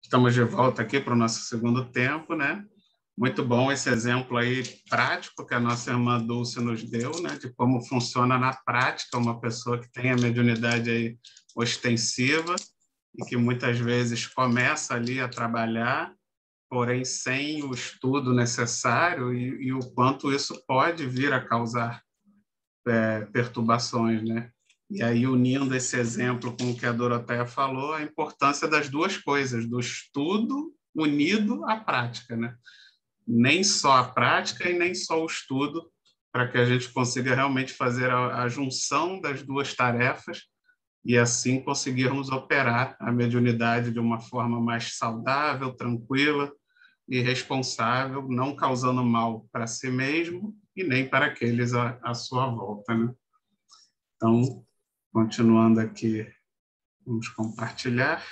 Estamos de volta aqui para o nosso segundo tempo, né? Muito bom esse exemplo aí prático que a nossa irmã Dulce nos deu, né? De como funciona na prática uma pessoa que tem a mediunidade aí ostensiva e que muitas vezes começa ali a trabalhar, porém sem o estudo necessário e o quanto isso pode vir a causar perturbações, né? E aí, unindo esse exemplo com o que a Doroteia falou, a importância das duas coisas, do estudo unido à prática, né? Nem só a prática e nem só o estudo, para que a gente consiga realmente fazer a junção das duas tarefas e assim conseguirmos operar a mediunidade de uma forma mais saudável, tranquila e responsável, não causando mal para si mesmo e nem para aqueles à sua volta, né? Então, continuando aqui, vamos compartilhar.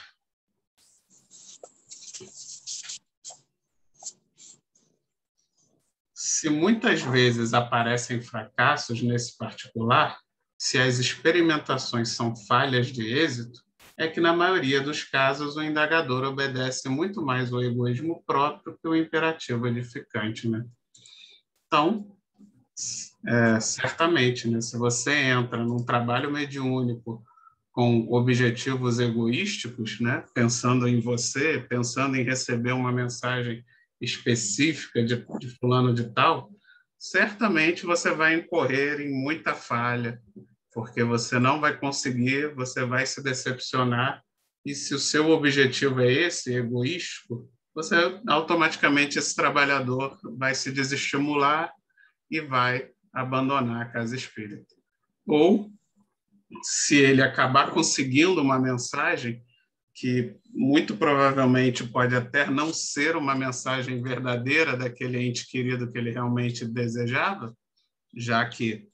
Se muitas vezes aparecem fracassos nesse particular, se as experimentações são falhas de êxito, é que, na maioria dos casos, o indagador obedece muito mais ao egoísmo próprio que o imperativo edificante, né? Então, certamente, né, se você entra num trabalho mediúnico com objetivos egoísticos, né, pensando em você, pensando em receber uma mensagem específica de fulano de tal, certamente você vai incorrer em muita falha, porque você não vai conseguir, você vai se decepcionar, e se o seu objetivo é esse, egoístico, você automaticamente, esse trabalhador vai se desestimular e vai abandonar a casa espírita. Ou, se ele acabar conseguindo uma mensagem que muito provavelmente pode até não ser uma mensagem verdadeira daquele ente querido que ele realmente desejava, já que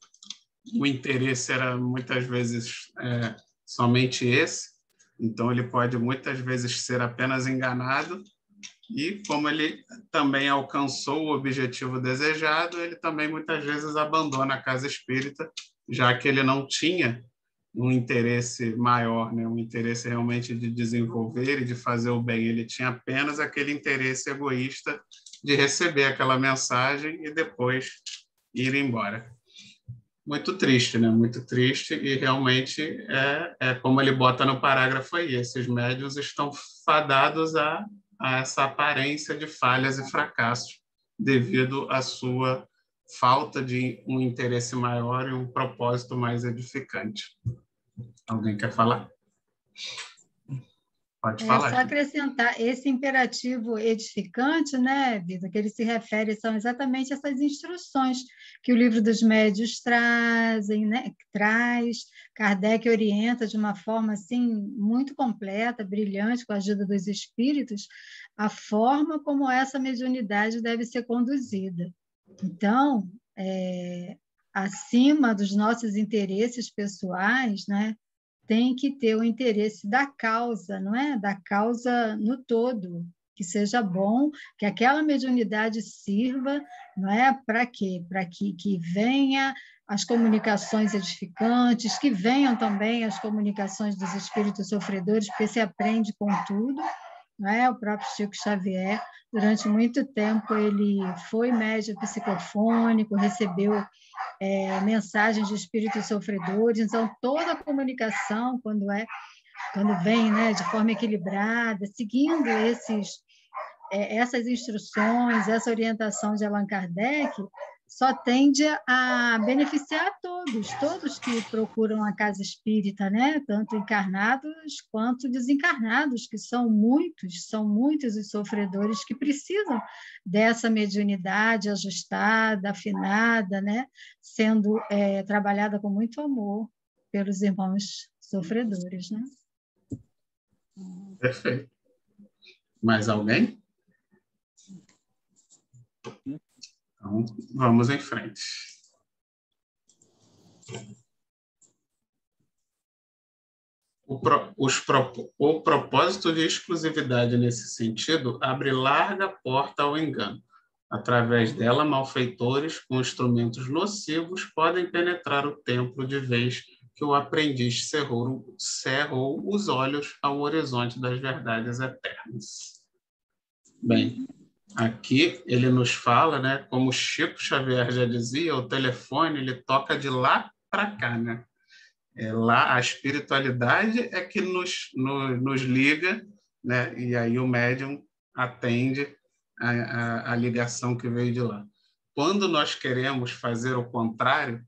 o interesse era muitas vezes somente esse, então ele pode muitas vezes ser apenas enganado e, como ele também alcançou o objetivo desejado, ele também muitas vezes abandona a casa espírita, já que ele não tinha um interesse maior, né? Um interesse realmente de desenvolver e de fazer o bem. Ele tinha apenas aquele interesse egoísta de receber aquela mensagem e depois ir embora. Muito triste, né? Muito triste, e realmente como ele bota no parágrafo aí, esses médiuns estão fadados a essa aparência de falhas e fracassos devido à sua falta de um interesse maior e um propósito mais edificante. Alguém quer falar? Pode falar. Só acrescentar, esse imperativo edificante, né, Vitor, que ele se refere, são exatamente essas instruções que o Livro dos Médiuns trazem, né, traz. Kardec orienta de uma forma assim muito completa, brilhante, com a ajuda dos espíritos, a forma como essa mediunidade deve ser conduzida. Então, acima dos nossos interesses pessoais, né, tem que ter o interesse da causa, não é? Da causa no todo, que seja bom, que aquela mediunidade sirva, não é? Para quê? Para que venha as comunicações edificantes, que venham também as comunicações dos espíritos sofredores, porque se aprende com tudo, não é? O próprio Chico Xavier, durante muito tempo, ele foi médium psicofônico, recebeu mensagens de espíritos sofredores. Então, toda a comunicação, quando vem, né, de forma equilibrada, seguindo essas instruções, essa orientação de Allan Kardec, só tende a beneficiar todos que procuram a casa espírita, né? Tanto encarnados quanto desencarnados, que são muitos os sofredores que precisam dessa mediunidade ajustada, afinada, né? Sendo trabalhada com muito amor pelos irmãos sofredores, né? Perfeito. Mais alguém? Então, vamos em frente. O propósito de exclusividade nesse sentido abre larga porta ao engano. Através dela, malfeitores com instrumentos nocivos podem penetrar o templo de vez que o aprendiz cerrou os olhos ao horizonte das verdades eternas. Bem, aqui ele nos fala, né, como Chico Xavier já dizia, o telefone ele toca de lá para cá, né? Lá a espiritualidade é que nos liga, né? E aí o médium atende a ligação que veio de lá. Quando nós queremos fazer o contrário,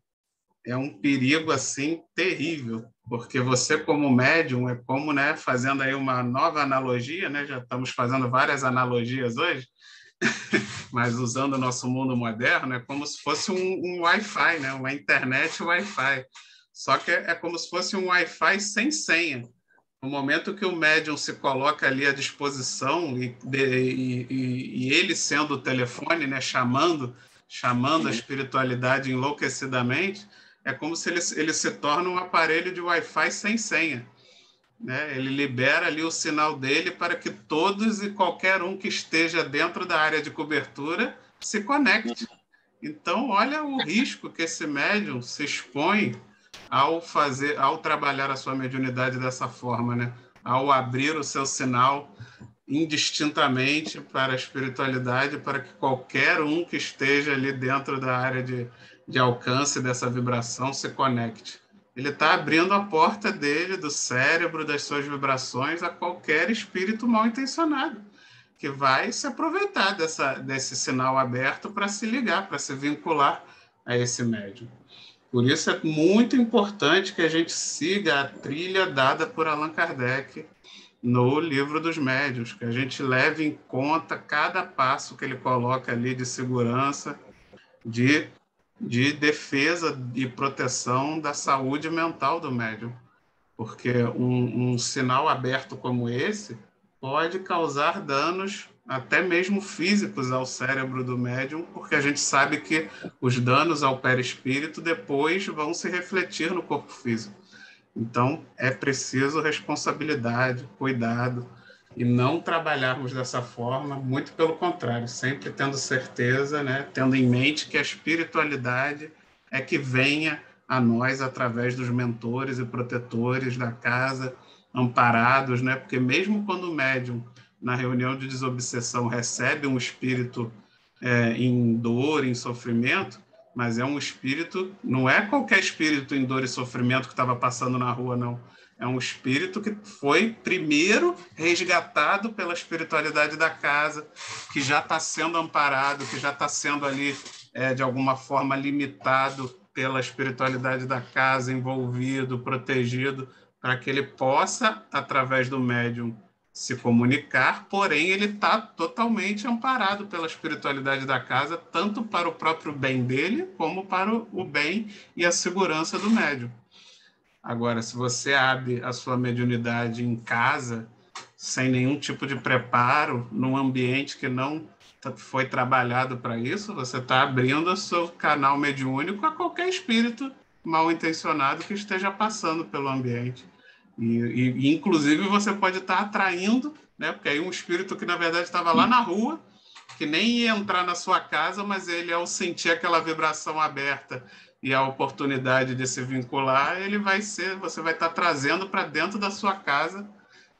é um perigo assim terrível, porque você como médium é como, né, fazendo aí uma nova analogia, né? Já estamos fazendo várias analogias hoje, mas usando o nosso mundo moderno, é como se fosse um Wi-Fi, né? Uma internet Wi-Fi. Só que é como se fosse um Wi-Fi sem senha. No momento que o médium se coloca ali à disposição e ele sendo o telefone, né, chamando a espiritualidade enlouquecidamente, é como se ele se torna um aparelho de Wi-Fi sem senha, né? Ele libera ali o sinal dele para que todos e qualquer um que esteja dentro da área de cobertura se conecte. Então, olha o risco que esse médium se expõe ao trabalhar a sua mediunidade dessa forma, né? Ao abrir o seu sinal indistintamente para a espiritualidade, para que qualquer um que esteja ali dentro da área de alcance dessa vibração se conecte. Ele está abrindo a porta dele, do cérebro, das suas vibrações, a qualquer espírito mal intencionado, que vai se aproveitar desse sinal aberto para se ligar, para se vincular a esse médium. Por isso é muito importante que a gente siga a trilha dada por Allan Kardec no Livro dos Médiuns, que a gente leve em conta cada passo que ele coloca ali de segurança, de defesa e proteção da saúde mental do médium. Porque um sinal aberto como esse pode causar danos até mesmo físicos ao cérebro do médium, porque a gente sabe que os danos ao perispírito depois vão se refletir no corpo físico. Então, é preciso responsabilidade, cuidado, e não trabalharmos dessa forma, muito pelo contrário, sempre tendo certeza, né, tendo em mente que a espiritualidade é que venha a nós através dos mentores e protetores da casa, amparados, né? Porque mesmo quando o médium, na reunião de desobsessão, recebe um espírito em dor, em sofrimento, mas é um espírito, não é qualquer espírito em dor e sofrimento que estava passando na rua, não. É um espírito que foi primeiro resgatado pela espiritualidade da casa, que já está sendo amparado, que já está sendo ali, de alguma forma, limitado pela espiritualidade da casa, envolvido, protegido, para que ele possa, através do médium, se comunicar, porém ele está totalmente amparado pela espiritualidade da casa, tanto para o próprio bem dele, como para o bem e a segurança do médium. Agora, se você abre a sua mediunidade em casa, sem nenhum tipo de preparo, num ambiente que não foi trabalhado para isso, você está abrindo o seu canal mediúnico a qualquer espírito mal intencionado que esteja passando pelo ambiente. E inclusive, você pode estar atraindo, né? Porque aí um espírito que, na verdade, estava lá na rua, que nem ia entrar na sua casa, mas ele, ao sentir aquela vibração aberta e a oportunidade de se vincular, você vai estar trazendo para dentro da sua casa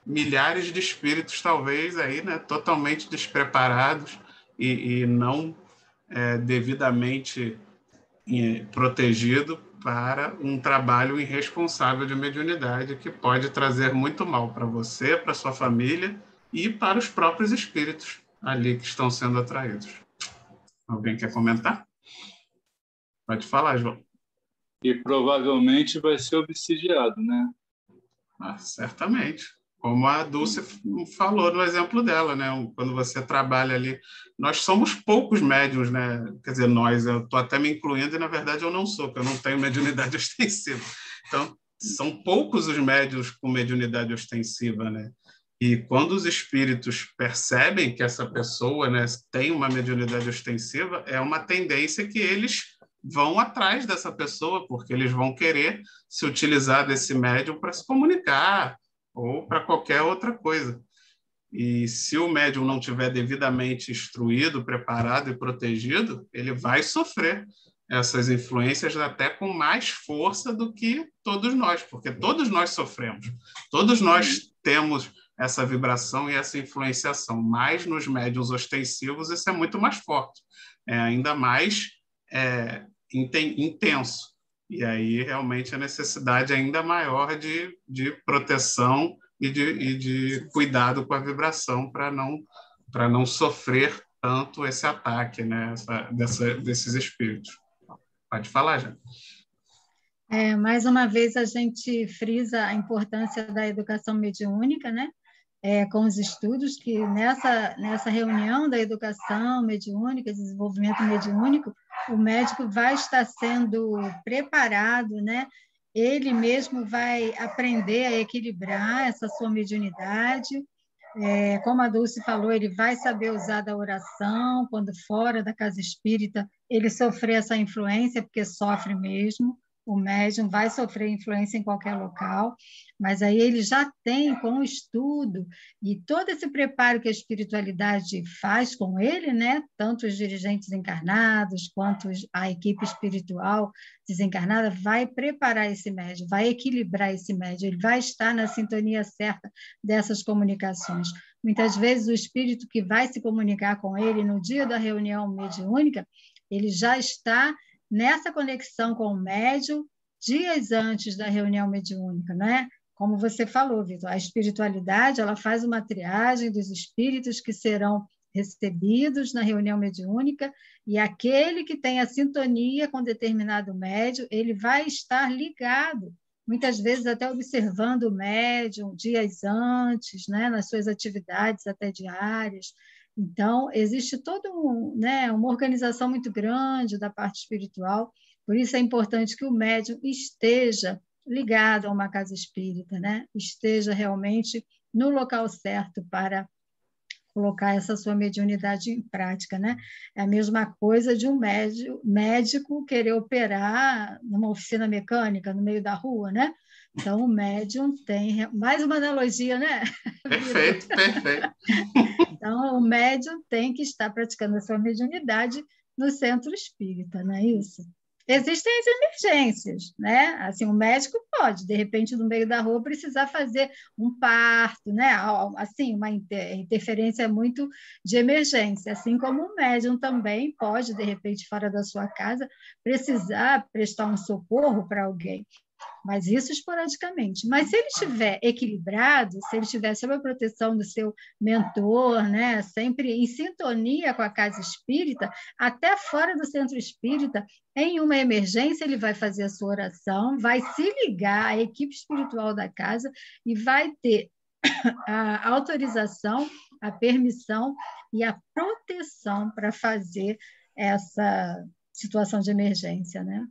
milhares de espíritos, talvez, aí, né? Totalmente despreparados e não devidamente protegido para um trabalho irresponsável de mediunidade que pode trazer muito mal para você, para sua família e para os próprios espíritos ali que estão sendo atraídos. Alguém quer comentar? Pode falar, João. E provavelmente vai ser obsidiado, né? Certamente. Como a Dulce falou no exemplo dela, né? Quando você trabalha ali, nós somos poucos médiuns, né? Quer dizer, eu estou até me incluindo e, na verdade, eu não sou, porque eu não tenho mediunidade ostensiva. Então, são poucos os médiuns com mediunidade ostensiva, né? E quando os espíritos percebem que essa pessoa, né, tem uma mediunidade ostensiva, é uma tendência que eles vão atrás dessa pessoa, porque eles vão querer se utilizar desse médium para se comunicar, ou para qualquer outra coisa. E se o médium não tiver devidamente instruído, preparado e protegido, ele vai sofrer essas influências até com mais força do que todos nós, porque todos nós sofremos, todos nós temos essa vibração e essa influenciação, mas nos médiuns ostensivos isso é muito mais forte, é ainda mais intenso, e aí realmente a necessidade é ainda maior de proteção e de cuidado com a vibração para não sofrer tanto esse ataque, né, desses espíritos. Pode falar, já. Mais uma vez, a gente frisa a importância da educação mediúnica, né? Com os estudos, que nessa reunião da educação mediúnica, desenvolvimento mediúnico, o médico vai estar sendo preparado, né? Ele mesmo vai aprender a equilibrar essa sua mediunidade. Como a Dulce falou, ele vai saber usar da oração, quando fora da casa espírita, ele sofrer essa influência, porque sofre mesmo, o médium vai sofrer influência em qualquer local, mas aí ele já tem, com o estudo e todo esse preparo que a espiritualidade faz com ele, né? Tanto os dirigentes encarnados quanto a equipe espiritual desencarnada, vai preparar esse médium, vai equilibrar esse médium, ele vai estar na sintonia certa dessas comunicações. Muitas vezes o espírito que vai se comunicar com ele no dia da reunião mediúnica, ele já está nessa conexão com o médium dias antes da reunião mediúnica, né? Como você falou, Vitor, a espiritualidade, ela faz uma triagem dos espíritos que serão recebidos na reunião mediúnica, e aquele que tem a sintonia com determinado médium, ele vai estar ligado, muitas vezes até observando o médium dias antes, né, nas suas atividades até diárias. Então, existe toda uma organização muito grande da parte espiritual, por isso é importante que o médium esteja ligado a uma casa espírita, né? Esteja realmente no local certo para colocar essa sua mediunidade em prática, né? É a mesma coisa de um médico querer operar numa oficina mecânica no meio da rua, né? Então, o médium tem... Mais uma analogia, né? Perfeito, perfeito. Então, o médium tem que estar praticando a sua mediunidade no centro espírita, não é isso? Existem as emergências, né? Assim, o médico pode, de repente, no meio da rua, precisar fazer um parto, né? Assim, uma interferência muito de emergência, assim como o médium também pode, de repente, fora da sua casa, precisar prestar um socorro para alguém. Mas isso esporadicamente. Mas se ele estiver equilibrado, se ele estiver sob a proteção do seu mentor, né, sempre em sintonia com a casa espírita, até fora do centro espírita, em uma emergência, ele vai fazer a sua oração, vai se ligar à equipe espiritual da casa e vai ter a autorização, a permissão e a proteção para fazer essa situação de emergência, né?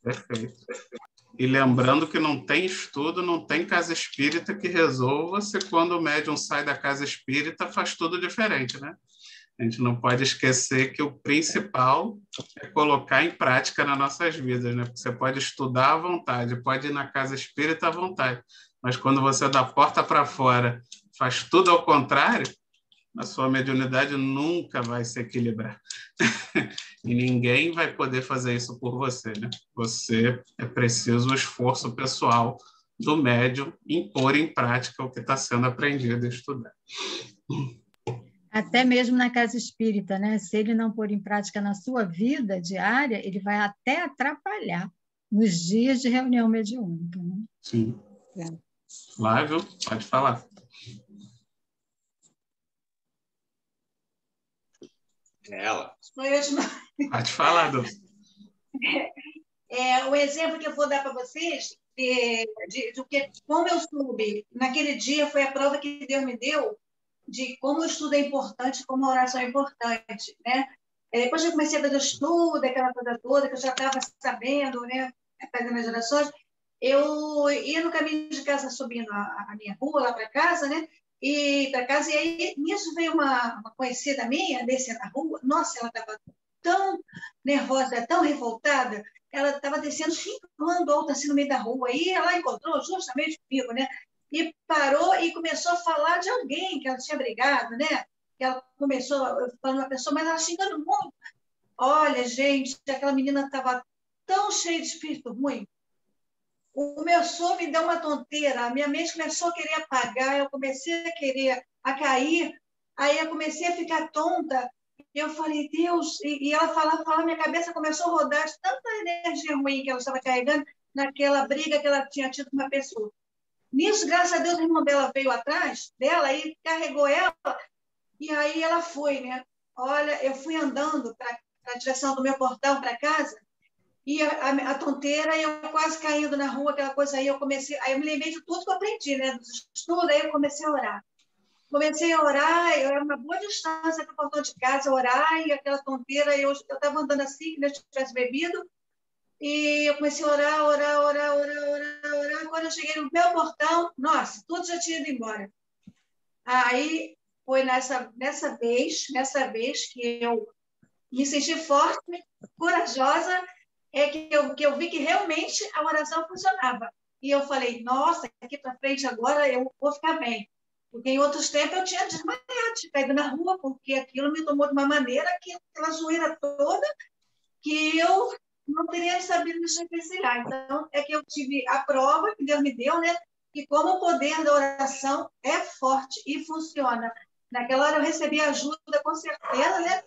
Perfeito. E lembrando que não tem estudo, não tem casa espírita que resolva se quando o médium sai da casa espírita faz tudo diferente, né? A gente não pode esquecer que o principal é colocar em prática nas nossas vidas, né? Porque você pode estudar à vontade, pode ir na casa espírita à vontade, mas quando você da porta para fora faz tudo ao contrário, a sua mediunidade nunca vai se equilibrar. E ninguém vai poder fazer isso por você, né? É preciso o esforço pessoal do médium em pôr em prática o que está sendo aprendido e estudado. Até mesmo na casa espírita, né? Se ele não pôr em prática na sua vida diária, ele vai até atrapalhar nos dias de reunião mediúnica, né? Sim. Flávio, pode falar. Ela. Pode falar, Dulce. O exemplo que eu vou dar para vocês do que, como eu soube, naquele dia foi a prova que Deus me deu de como o estudo é importante, como a oração é importante, né? Depois eu comecei a fazer o estudo, aquela coisa toda, que eu já estava sabendo, né? Fazer minhas orações. Eu ia no caminho de casa subindo a minha rua, lá para casa, né? E aí nisso veio uma conhecida minha, descendo a rua. Nossa, ela estava tão nervosa, tão revoltada, ela estava descendo, xingando alto assim no meio da rua. E ela encontrou justamente comigo, né? E parou e começou a falar de alguém que ela tinha brigado, né? Que ela começou falando uma pessoa, mas ela xingando muito. Olha, gente, aquela menina estava tão cheia de espírito ruim. O meu sono me deu uma tonteira, a minha mente começou a querer apagar, eu comecei a cair, aí eu comecei a ficar tonta, e eu falei, Deus, e ela falava, minha cabeça começou a rodar de tanta energia ruim que ela estava carregando naquela briga que ela tinha tido com uma pessoa. Nisso, graças a Deus, o irmão dela veio atrás dela e carregou ela, e aí ela foi, né? Olha, eu fui andando para a direção do meu portão para casa, e a tonteira, eu quase caindo na rua, aquela coisa aí, aí eu me lembrei de tudo que eu aprendi, né? Dos estudos, aí eu comecei a orar. Comecei a orar, eu era uma boa distância do portão de casa, orar, e aquela tonteira, eu estava andando assim, que eu tivesse bebido, e eu comecei a orar, orar, orar, orar, orar, orar. Quando eu cheguei no meu portão, nossa, tudo já tinha ido embora. Aí foi nessa vez que eu me senti forte, corajosa, que eu vi que realmente a oração funcionava. E eu falei, nossa, daqui para frente agora eu vou ficar bem. Porque em outros tempos eu tinha desmaiado, tinha caído na rua, porque aquilo me tomou de uma maneira que aquela zoeira toda que eu não teria sabido me diferenciar. Então, é que eu tive a prova que Deus me deu, né? E como o poder da oração é forte e funciona. Naquela hora eu recebi ajuda, com certeza, né?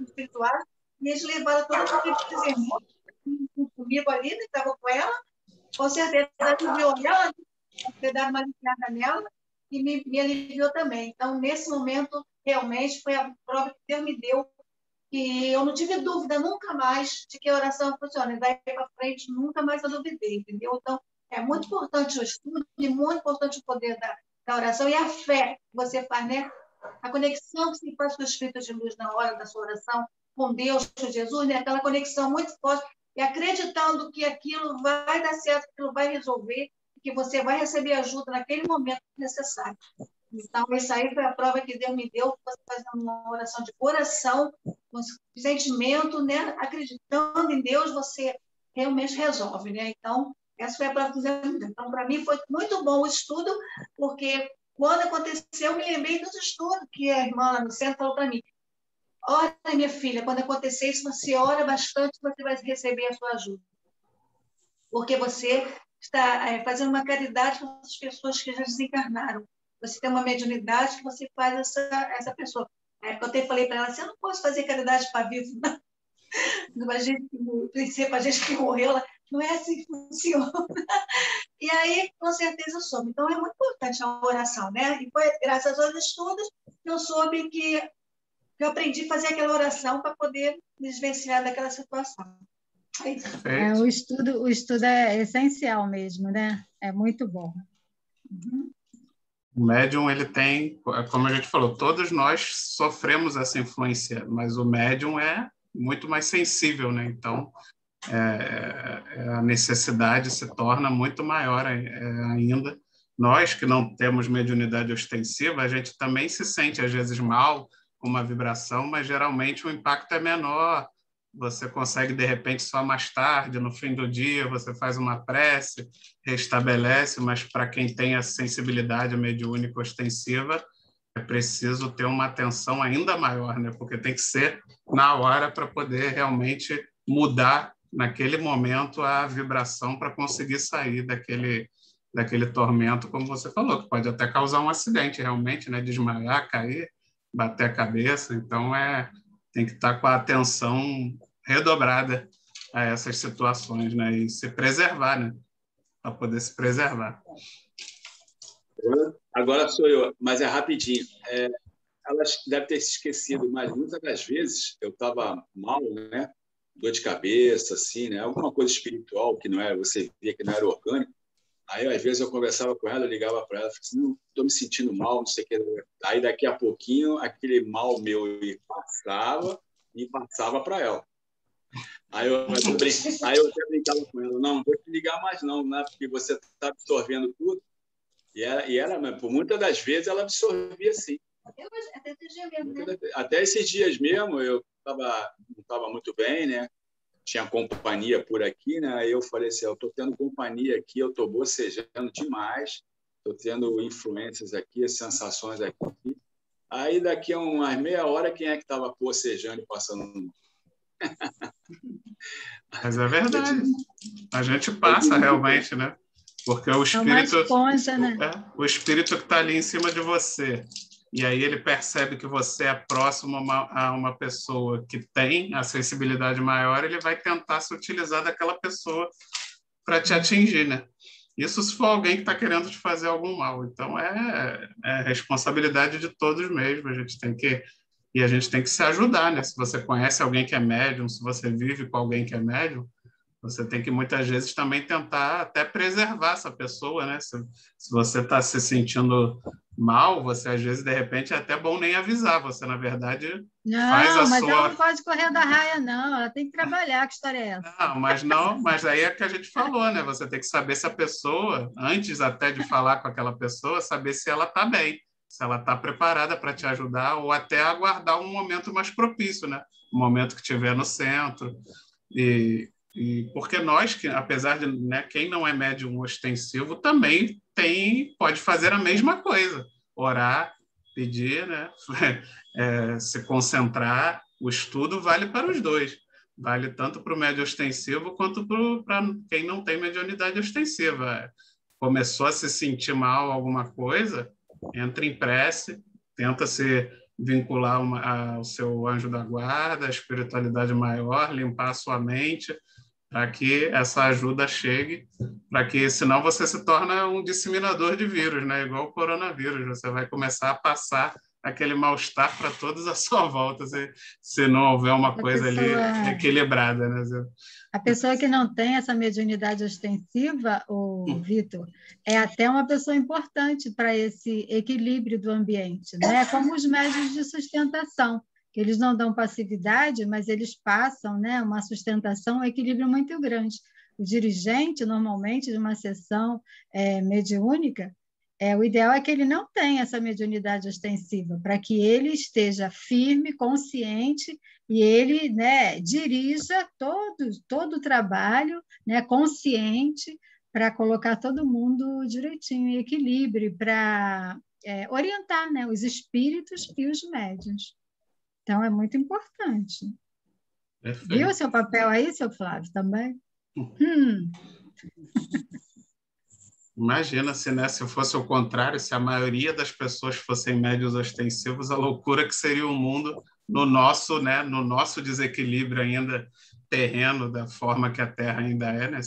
Espiritual, e eles levaram toda a irmãos comigo ali, né? Estava com ela, com certeza aliviou ela, ter dado uma aliviada nela, e me aliviou também. Então, nesse momento, realmente, foi a prova que Deus me deu, e eu não tive dúvida nunca mais de que a oração funciona. E daí para frente, nunca mais eu duvidei, entendeu? Então, é muito importante o estudo e muito importante o poder da oração e a fé que você faz, né? A conexão que se faz com o Espírito de Luz na hora da sua oração, com Deus, com Jesus, né? Aquela conexão muito forte, e acreditando que aquilo vai dar certo, que aquilo vai resolver, que você vai receber ajuda naquele momento necessário. Então, isso aí foi a prova que Deus me deu, você fazendo uma oração de coração, com sentimento, né? Acreditando em Deus, você realmente resolve, né? Então, essa foi a prova que Deus me deu. Então, para mim, foi muito bom o estudo, porque quando aconteceu, eu me lembrei dos estudos que a irmã lá no centro falou para mim. Olha, minha filha, quando acontecer isso, você ora bastante, você vai receber a sua ajuda. Porque você está fazendo uma caridade com as pessoas que já desencarnaram. Você tem uma mediunidade que você faz essa pessoa. Eu até falei para ela, você não pode fazer caridade para vivo, não. A gente, no princípio, a gente que morreu, não é assim que funciona. E aí, com certeza, eu soube. Então, é muito importante a oração, né? E foi graças aos estudos que eu soube que eu aprendi a fazer aquela oração para poder me desvencilhar daquela situação. É isso. O estudo é essencial mesmo, né? É muito bom. Uhum. O médium, ele tem, como a gente falou, todos nós sofremos essa influência, mas o médium é muito mais sensível, né? Então, a necessidade se torna muito maior ainda. Nós que não temos mediunidade ostensiva, a gente também se sente, às vezes, mal com uma vibração, mas geralmente o impacto é menor. Você consegue, de repente, só mais tarde, no fim do dia, você faz uma prece, restabelece, mas para quem tem a sensibilidade mediúnica ostensiva, é preciso ter uma atenção ainda maior, né? Porque tem que ser na hora para poder realmente mudar naquele momento a vibração para conseguir sair daquele tormento, como você falou, que pode até causar um acidente realmente, né? Desmaiar, cair, bater a cabeça. Então, tem que estar com a atenção redobrada a essas situações, né? E se preservar, né? Para poder se preservar. Agora sou eu, mas é rapidinho. Ela deve ter se esquecido, mas muitas das vezes eu estava mal, né? Dor de cabeça, assim, né? Alguma coisa espiritual que não era, você via que não era orgânico. Aí, às vezes, eu conversava com ela, eu ligava para ela, falava assim, não, estou me sentindo mal, não sei o que. Aí, daqui a pouquinho, aquele mal meu e passava para ela. Aí eu até brincava com ela, não vou te ligar mais não, né? Porque você está absorvendo tudo. E ela, por muitas das vezes, ela absorvia sim. Até esses dias mesmo, eu não estava muito bem, né? Tinha companhia por aqui, né? Aí eu falei assim, eu estou tendo companhia aqui, eu estou bocejando demais, estou tendo influências aqui, sensações aqui. Aí daqui a umas meia hora, quem é que estava bocejando e passando? Mas é verdade. A gente passa realmente, né? Porque o É uma espírito, esponja, né? o espírito que está ali em cima de você, e aí ele percebe que você é próximo a uma pessoa que tem a sensibilidade maior, ele vai tentar se utilizar daquela pessoa para te atingir, né? Isso se for alguém que está querendo te fazer algum mal. Então, é responsabilidade de todos mesmo. A gente tem que se ajudar, né? Se você conhece alguém que é médium, se você vive com alguém que é médium, você tem que, muitas vezes, também tentar até preservar essa pessoa, né? Se você está se sentindo mal, você, às vezes, de repente, é até bom nem avisar. Você, na verdade, faz a Não, mas ela sua... não pode correr da raia, não. Ela tem que trabalhar. Que história é essa? Não, mas aí é que a gente falou, né? Você tem que saber se a pessoa, antes até de falar com aquela pessoa, saber se ela está bem, se ela está preparada para te ajudar, ou até aguardar um momento mais propício, né? Um momento que estiver no centro. E porque nós, que apesar de, né, quem não é médium ostensivo, também pode fazer a mesma coisa, orar, pedir, né? Se concentrar. O estudo vale para os dois. Vale tanto para o médio ostensivo quanto para quem não tem mediunidade ostensiva. Começou a se sentir mal alguma coisa, entra em prece, tenta se vincular ao seu anjo da guarda, a espiritualidade maior, limpar a sua mente, para que essa ajuda chegue, para que senão você se torna um disseminador de vírus, né? Igual o coronavírus, você vai começar a passar aquele mal-estar para todos à sua volta, se não houver uma coisa ali equilibrada, né? A pessoa que não tem essa mediunidade ostensiva, o Vitor, é até uma pessoa importante para esse equilíbrio do ambiente, né? Como os médios de sustentação, que eles não dão passividade, mas eles passam, né, uma sustentação, um equilíbrio muito grande. O dirigente, normalmente, de uma sessão mediúnica, o ideal é que ele não tenha essa mediunidade ostensiva, para que ele esteja firme, consciente, e ele, né, dirija todo o trabalho, né, consciente, para colocar todo mundo direitinho em equilíbrio, para orientar, né, os espíritos e os médiuns. Então, é muito importante. Perfeito. Viu o seu papel aí, seu Flávio, também? Imagina se, né, se fosse o contrário, se a maioria das pessoas fossem médios ostensivos, a loucura que seria o mundo no nosso, né, no nosso desequilíbrio ainda terreno, da forma que a Terra ainda é, né,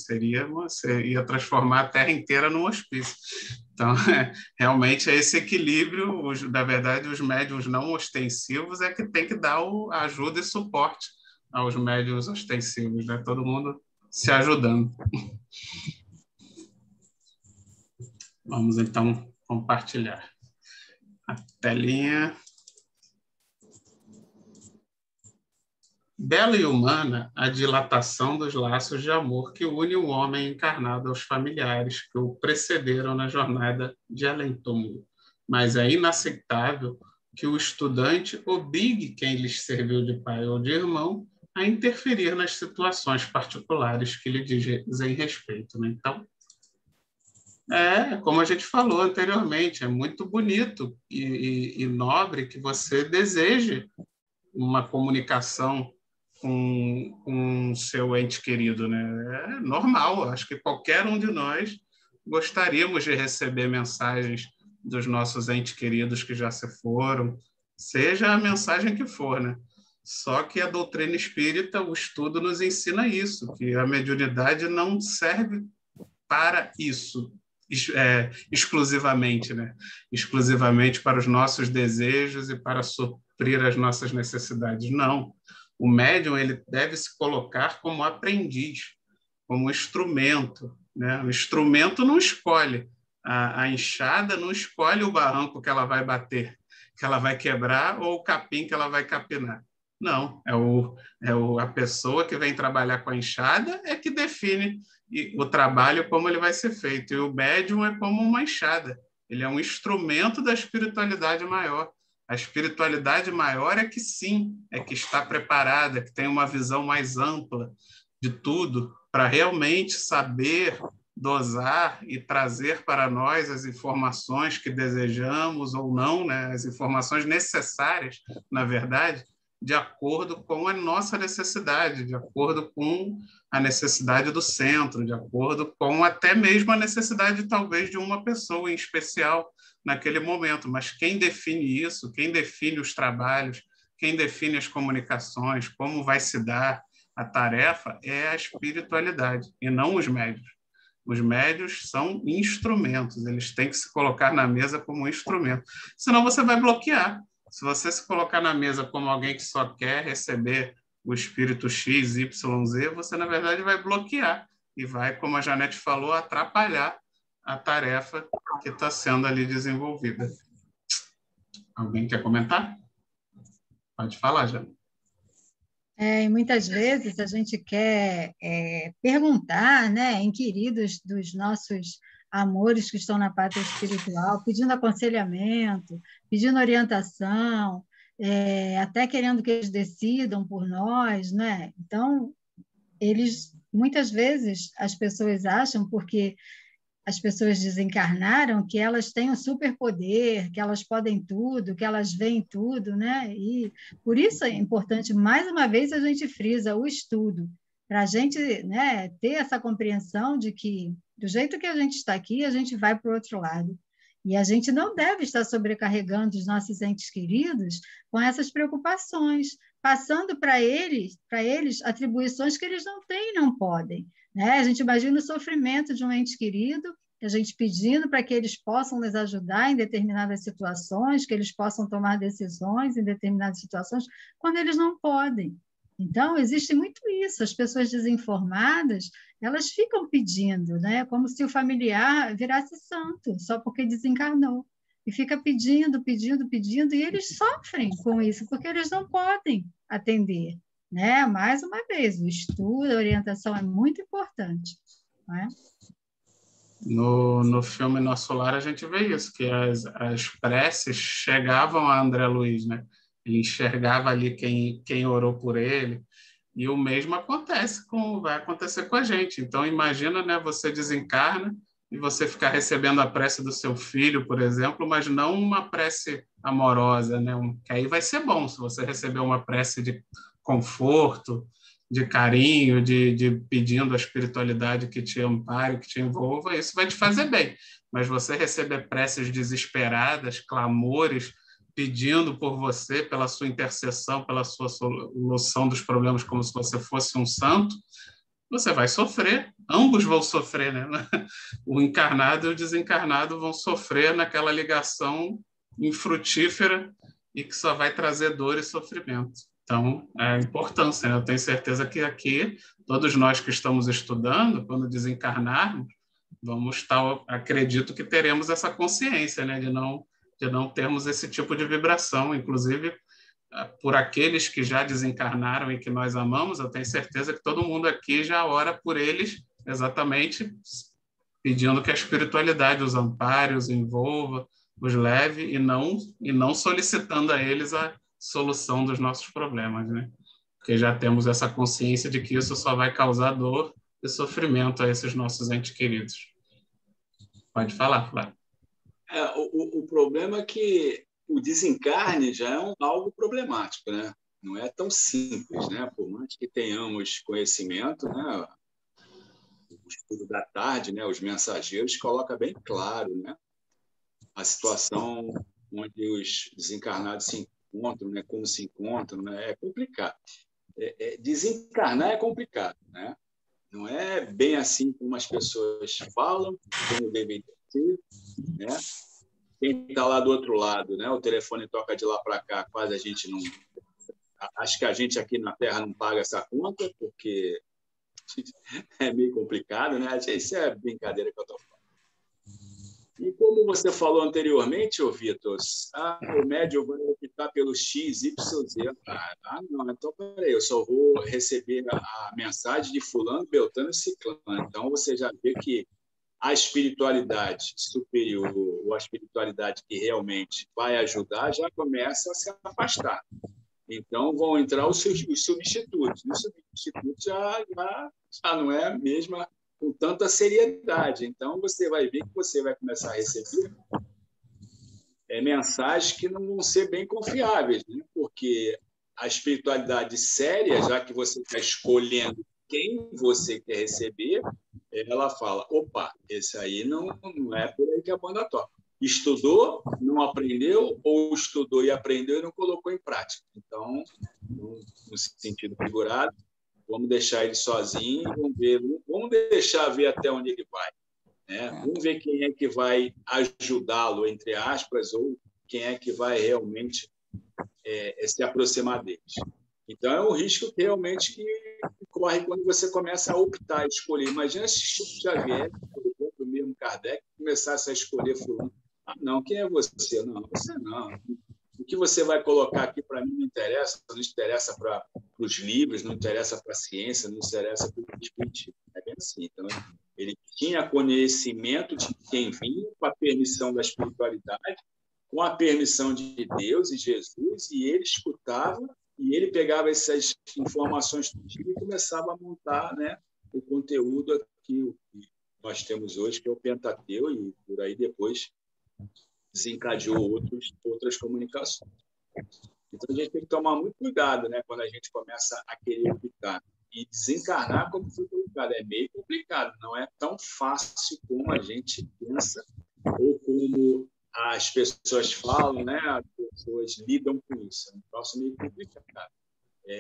ia transformar a Terra inteira num hospício. Então, realmente é esse equilíbrio, na verdade, os médiuns não ostensivos é que tem que dar a ajuda e suporte aos médiuns ostensivos, né? Todo mundo se ajudando. Vamos, então, compartilhar a telinha. Bela e humana a dilatação dos laços de amor que une o homem encarnado aos familiares que o precederam na jornada de além-túmulo. Mas é inaceitável que o estudante obrigue quem lhes serviu de pai ou de irmão a interferir nas situações particulares que lhe dizem respeito, né? Então, como a gente falou anteriormente, é muito bonito e nobre que você deseje uma comunicação com seu ente querido, né? É normal, acho que qualquer um de nós gostaríamos de receber mensagens dos nossos entes queridos que já se foram, seja a mensagem que for, né? Só que a doutrina espírita, o estudo nos ensina isso, que a mediunidade não serve para isso, exclusivamente, né? Exclusivamente para os nossos desejos e para suprir as nossas necessidades. Não. O médium ele deve se colocar como aprendiz, como instrumento, né? O instrumento não escolhe, a enxada não escolhe o barranco que ela vai bater, que ela vai quebrar, ou o capim que ela vai capinar. Não, a pessoa que vem trabalhar com a enxada é que define o trabalho como ele vai ser feito. E o médium é como uma enxada. Ele é um instrumento da espiritualidade maior. A espiritualidade maior é que sim, é que está preparada, que tem uma visão mais ampla de tudo, para realmente saber dosar e trazer para nós as informações que desejamos ou não, né? As informações necessárias, na verdade, de acordo com a nossa necessidade, de acordo com a necessidade do centro, de acordo com até mesmo a necessidade, talvez, de uma pessoa em especial naquele momento. Mas quem define isso, quem define os trabalhos, quem define as comunicações, como vai se dar a tarefa, é a espiritualidade, e não os médios. Os médios são instrumentos, eles têm que se colocar na mesa como um instrumento. Senão você vai bloquear. Se você se colocar na mesa como alguém que só quer receber o espírito X, Y, Z, você, na verdade, vai bloquear e vai, como a Janete falou, atrapalhar a tarefa que está sendo ali desenvolvida. Alguém quer comentar? Pode falar, Janete. E muitas vezes a gente quer perguntar, né, inquirir dos nossos amores que estão na pátria espiritual, pedindo aconselhamento, pedindo orientação, até querendo que eles decidam por nós, né? Então, muitas vezes as pessoas acham, porque as pessoas desencarnaram, que elas têm um superpoder, que elas podem tudo, que elas veem tudo, né? E por isso é importante, mais uma vez, a gente frisa o estudo, para a gente, né, ter essa compreensão de que, do jeito que a gente está aqui, a gente vai para o outro lado. E a gente não deve estar sobrecarregando os nossos entes queridos com essas preocupações, passando para eles atribuições que eles não têm e não podem. A gente imagina o sofrimento de um ente querido, a gente pedindo para que eles possam nos ajudar em determinadas situações, que eles possam tomar decisões em determinadas situações, quando eles não podem. Então, existe muito isso. As pessoas desinformadas, elas ficam pedindo, né? Como se o familiar virasse santo, só porque desencarnou. E fica pedindo, pedindo, pedindo, e eles sofrem com isso, porque eles não podem atender. Né? Mais uma vez, o estudo, a orientação é muito importante. Não é? No filme Nosso Lar, a gente vê isso, que as preces chegavam a André Luiz, né? Ele enxergava ali quem orou por ele, e o mesmo vai acontecer com a gente. Então, imagina, né, você desencarna e você ficar recebendo a prece do seu filho, por exemplo, mas não uma prece amorosa, né? Que aí vai ser bom se você receber uma prece de conforto, de carinho, de pedindo a espiritualidade que te ampare, que te envolva, isso vai te fazer bem. Mas você receber preces desesperadas, clamores, pedindo por você, pela sua intercessão, pela sua solução dos problemas, como se você fosse um santo, você vai sofrer, ambos vão sofrer, né? O encarnado e o desencarnado vão sofrer naquela ligação infrutífera e que só vai trazer dor e sofrimento. Então, é a importância, né? Eu tenho certeza que aqui, todos nós que estamos estudando, quando desencarnarmos, acredito que teremos essa consciência, né? De não termos esse tipo de vibração. Inclusive, por aqueles que já desencarnaram e que nós amamos, eu tenho certeza que todo mundo aqui já ora por eles, exatamente pedindo que a espiritualidade os ampare, os envolva, os leve, e não solicitando a eles a solução dos nossos problemas, né? Porque já temos essa consciência de que isso só vai causar dor e sofrimento a esses nossos entes queridos. Pode falar, Flávio. O problema é que o desencarne já é algo problemático, né? Não é tão simples, né? Por mais que tenhamos conhecimento, né? O estudo da tarde, né? Os mensageiros coloca bem claro, né? A situação onde os desencarnados se encontram, né? Como se encontram, né? É complicado. Desencarnar é complicado, né? Não é bem assim como as pessoas falam, como devem ser, né? Quem está lá do outro lado, né? O telefone toca de lá para cá, quase a gente não... Acho que a gente aqui na Terra não paga essa conta, porque é meio complicado, né? Isso é brincadeira que eu estou falando. E como você falou anteriormente, Vitor, o médium vai optar pelo X, Y, Z. Não, então, peraí, eu só vou receber a mensagem de fulano, beltrano e ciclano. Então, você já vê que a espiritualidade superior, ou a espiritualidade que realmente vai ajudar, já começa a se afastar. Então, vão entrar os substitutos. Os substitutos já não é a mesma, com tanta seriedade. Então, você vai ver que você vai começar a receber mensagens que não vão ser bem confiáveis, né? Porque a espiritualidade séria, já que você está escolhendo quem você quer receber, ela fala, opa, esse aí não é por aí que a banda toca. Estudou, não aprendeu, ou estudou e aprendeu e não colocou em prática. Então, no sentido figurado, vamos deixar ele sozinho, vamos deixar ver até onde ele vai. Né? Vamos ver quem é que vai ajudá-lo, entre aspas, ou quem é que vai realmente se aproximar deles. Então, é um risco que realmente que corre quando você começa a optar, a escolher. Imagina se Chico Xavier, por exemplo, o mesmo Kardec, começasse a escolher fulano. Ah, não, quem é você? Não, você não. O que você vai colocar aqui para mim não interessa para os livros, não interessa para a ciência, não interessa para o espiritismo. É bem assim. Então, ele tinha conhecimento de quem vinha, com a permissão da espiritualidade, com a permissão de Deus e Jesus, e ele escutava, e ele pegava essas informações e começava a montar, né, o conteúdo que nós temos hoje, que é o Pentateu, e por aí depois desencadeou outras comunicações. Então, a gente tem que tomar muito cuidado, né, quando a gente começa a querer optar. E desencarnar, como foi colocado, é meio complicado, não é tão fácil como a gente pensa ou como as pessoas falam, né, as pessoas lidam com isso. É um troço meio complicado.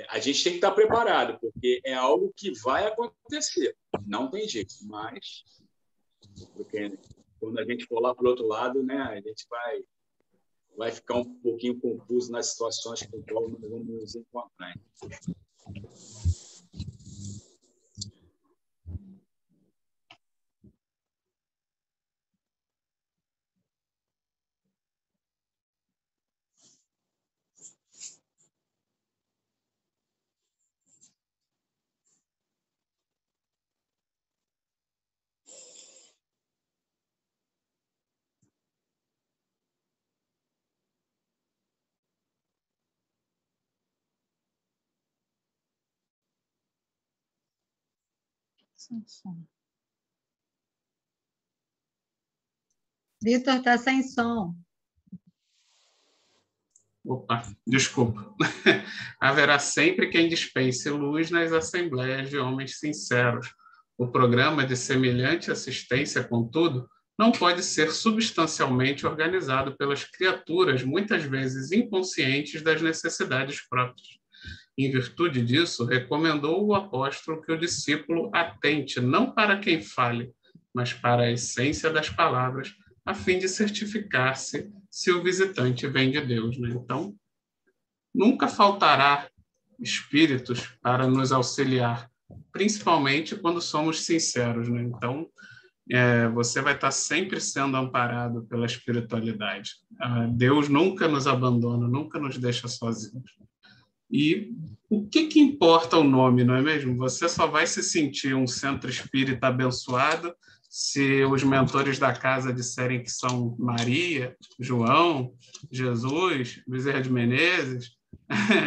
A gente tem que estar preparado, porque é algo que vai acontecer. Não tem jeito, mas porque quando a gente for lá para o outro lado, né, a gente vai ficar um pouquinho confuso nas situações com as quais nós vamos nos encontrar. Vitor está sem som. Opa, desculpa. Haverá sempre quem dispense luz nas assembleias de homens sinceros. O programa de semelhante assistência, contudo, não pode ser substancialmente organizado pelas criaturas, muitas vezes inconscientes das necessidades próprias. Em virtude disso, recomendou o apóstolo que o discípulo atente não para quem fale, mas para a essência das palavras, a fim de certificar-se se o visitante vem de Deus. Né? Então, nunca faltará espíritos para nos auxiliar, principalmente quando somos sinceros. Né? Então, você vai estar sempre sendo amparado pela espiritualidade. Deus nunca nos abandona, nunca nos deixa sozinhos. E o que importa o nome, não é mesmo? Você só vai se sentir um centro espírita abençoado se os mentores da casa disserem que são Maria, João, Jesus, Bezerra de Menezes,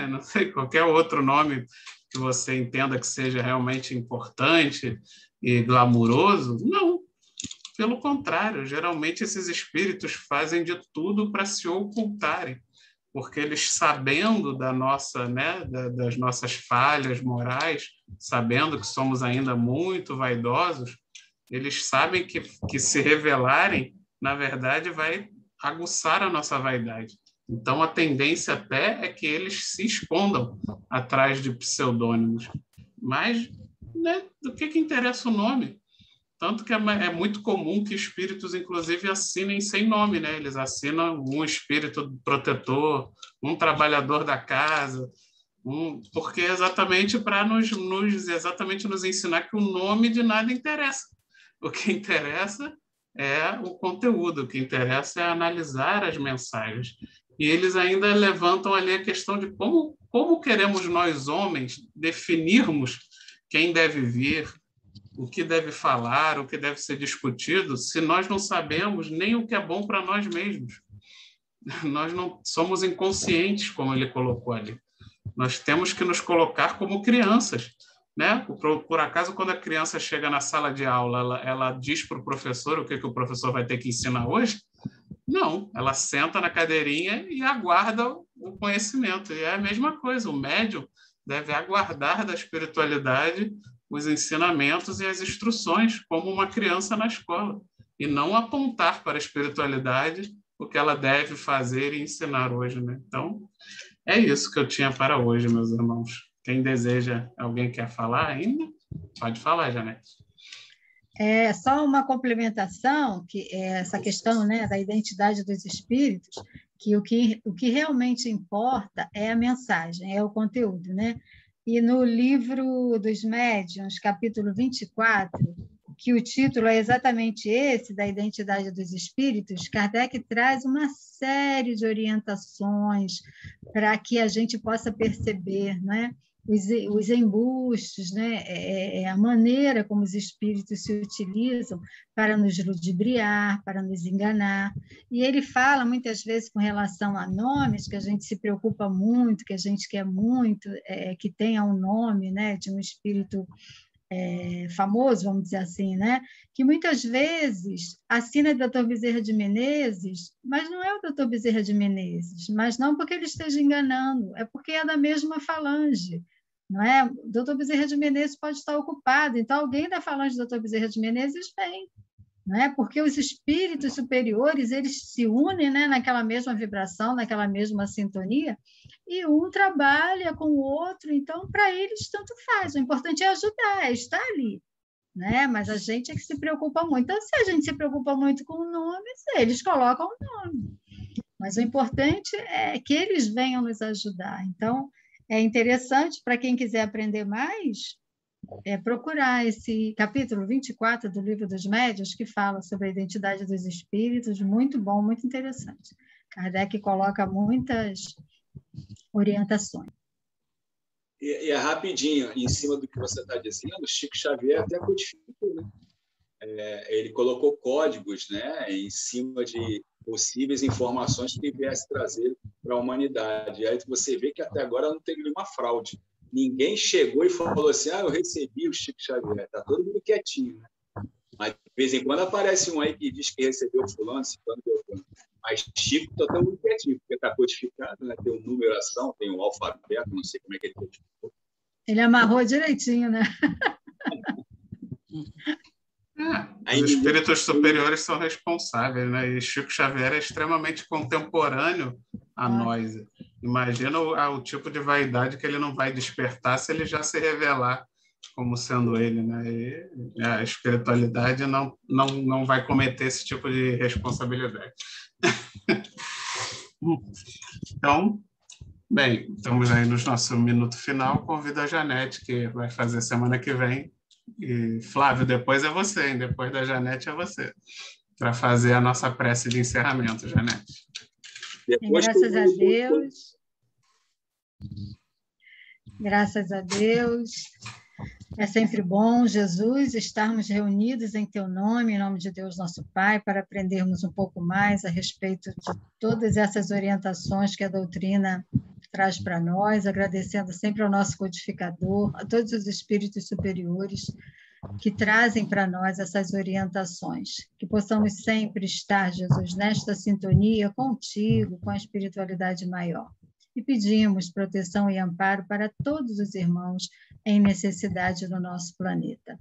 não sei, qualquer outro nome que você entenda que seja realmente importante e glamuroso. Não, pelo contrário, geralmente esses espíritos fazem de tudo para se ocultarem, porque eles, sabendo da nossa, né, das nossas falhas morais, sabendo que somos ainda muito vaidosos, eles sabem que se revelarem, na verdade, vai aguçar a nossa vaidade. Então, a tendência até é que eles se escondam atrás de pseudônimos. Mas, né, do que interessa o nome? Tanto que é muito comum que espíritos, inclusive, assinem sem nome, né? Eles assinam um espírito protetor, um trabalhador da casa, porque exatamente para nos ensinar que o nome de nada interessa. O que interessa é o conteúdo, o que interessa é analisar as mensagens. E eles ainda levantam ali a questão de como queremos nós, homens, definirmos quem deve vir, o que deve falar, o que deve ser discutido, se nós não sabemos nem o que é bom para nós mesmos. Nós não somos inconscientes, como ele colocou ali. Nós temos que nos colocar como crianças, né? Por acaso, quando a criança chega na sala de aula, ela diz para o professor o que o professor vai ter que ensinar hoje? Não, ela senta na cadeirinha e aguarda o conhecimento. E é a mesma coisa, o médium deve aguardar da espiritualidade os ensinamentos e as instruções, como uma criança na escola, e não apontar para a espiritualidade o que ela deve fazer e ensinar hoje, né? Então, é isso que eu tinha para hoje, meus irmãos. Quem deseja, alguém quer falar ainda? Pode falar, Janete. É só uma complementação, que é essa questão, né, da identidade dos espíritos, que o que realmente importa é a mensagem, é o conteúdo, né? E no livro dos Médiuns, capítulo 24, que o título é exatamente esse, da identidade dos espíritos, Kardec traz uma série de orientações para que a gente possa perceber, né, os embustes, né, a maneira como os espíritos se utilizam para nos ludibriar, para nos enganar. E ele fala muitas vezes com relação a nomes, que a gente se preocupa muito, que a gente quer muito, que tenha um nome, né, de um espírito famoso, vamos dizer assim, né? Que muitas vezes assina Dr. Bezerra de Menezes, mas não é o Dr. Bezerra de Menezes, mas não porque ele esteja enganando, é porque é da mesma falange, não é? O Dr. Bezerra de Menezes pode estar ocupado, então alguém da falange do Dr. Bezerra de Menezes vem, não é? Porque os espíritos superiores, eles se unem, né, naquela mesma vibração, naquela mesma sintonia, e um trabalha com o outro, então, para eles, tanto faz. O importante é ajudar, é estar ali, né? Mas a gente é que se preocupa muito. Então, se a gente se preocupa muito com o nome, eles colocam o nome. Mas o importante é que eles venham nos ajudar. Então, é interessante, para quem quiser aprender mais, procurar esse capítulo 24 do Livro dos Médiuns, que fala sobre a identidade dos espíritos, muito bom, muito interessante. Kardec coloca muitas orientações. E é rapidinho, em cima do que você está dizendo, Chico Xavier até codificou, né? Ele colocou códigos, né, em cima de possíveis informações que viesse trazer para a humanidade. E aí você vê que até agora não teve nenhuma fraude. Ninguém chegou e falou assim, eu recebi o Chico Xavier. Está todo mundo quietinho, né? Mas, de vez em quando, aparece um aí que diz que recebeu fulano, ciclano, beltrano. Mas Chico está todo mundo quietinho, porque está codificado, né? Tem uma numeração, tem um alfabeto, não sei como é que ele codificou. Ele amarrou direitinho, né? Os espíritos superiores são responsáveis, né? E Chico Xavier é extremamente contemporâneo a nós. Imagina o tipo de vaidade que ele não vai despertar se ele já se revelar como sendo ele, né? E a espiritualidade não vai cometer esse tipo de responsabilidade. Então, bem, estamos aí no nosso minuto final. Convido a Janete, que vai fazer semana que vem. E, Flávio, depois é você, hein? Depois da Janete é você, para fazer a nossa prece de encerramento, Janete. Graças a Deus. Graças a Deus. É sempre bom, Jesus, estarmos reunidos em Teu nome, em nome de Deus, nosso Pai, para aprendermos um pouco mais a respeito de todas essas orientações que a doutrina traz para nós, agradecendo sempre ao nosso codificador, a todos os espíritos superiores que trazem para nós essas orientações, que possamos sempre estar, Jesus, nesta sintonia contigo, com a espiritualidade maior. E pedimos proteção e amparo para todos os irmãos em necessidade no nosso planeta.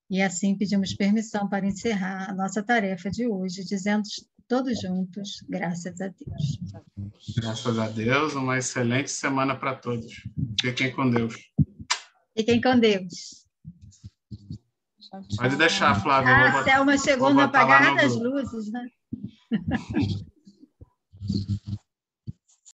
E assim pedimos permissão para encerrar a nossa tarefa de hoje, dizendo todos juntos, graças a Deus. Graças a Deus, uma excelente semana para todos. Fiquem com Deus. Fiquem com Deus. Pode deixar, Flávio. A Selma chegou no apagar das luzes, né?